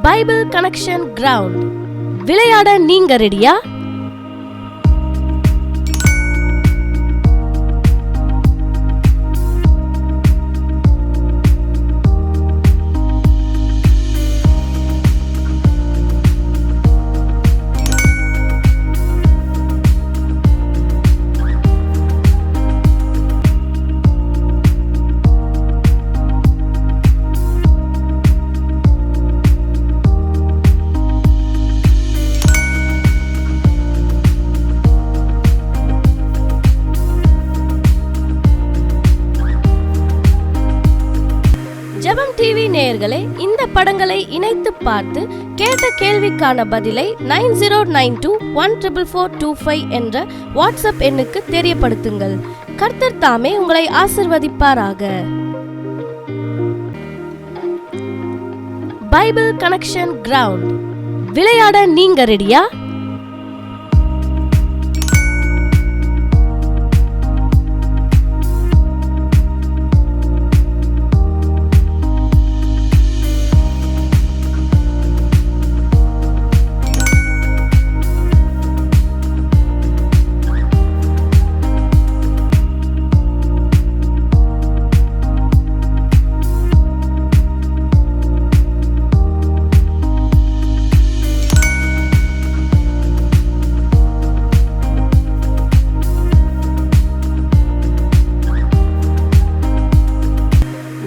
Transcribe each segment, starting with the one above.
Bible connection ground. விளையாட நீங்க ரெடியா? ஜெபம் டிவி நேயர்களே, இந்த படங்களை இணைத்து பார்த்து கேட்ட கேள்விக்கான பதிலை 9092144425 என்ற வாட்ஸ்அப் எண்ணுக்கு தெரியப்படுத்துங்கள். கர்த்தர் தாமே உங்களை ஆசிர்வதிப்பாராக. Bible connection ground. விளையாட நீங்க ரெடியா?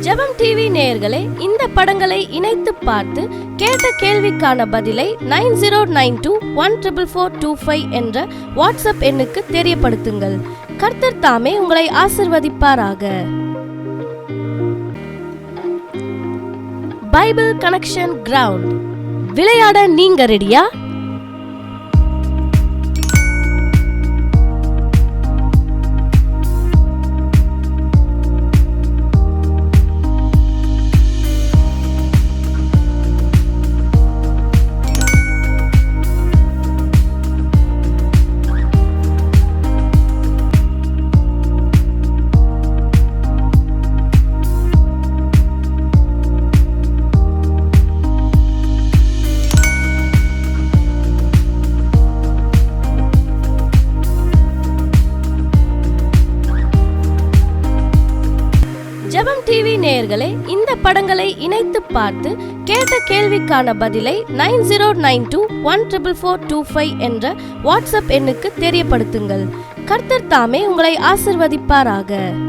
ஜெபம் டிவி நேயர்களே, இந்த படங்களை இணைத்து பார்த்து கேட்ட கேள்விக்கான பதிலை 9092144425 என்ற வாட்ஸ்அப் எண்ணுக்கு தெரியப்படுத்துங்கள். கர்த்தர் தாமே உங்களை ஆசிர்வதிப்பாராக. Bible connection ground. விளையாட நீங்க ரெடியா? ஜெபம் டிவி நேயர்களே, இந்த படங்களை இணைத்து பார்த்து கேட்ட கேள்விக்கான பதிலை 9092144425 என்ற வாட்ஸ்அப் எண்ணுக்கு தெரியப்படுத்துங்கள். கர்த்தர் தாமே உங்களை ஆசிர்வதிப்பாராக.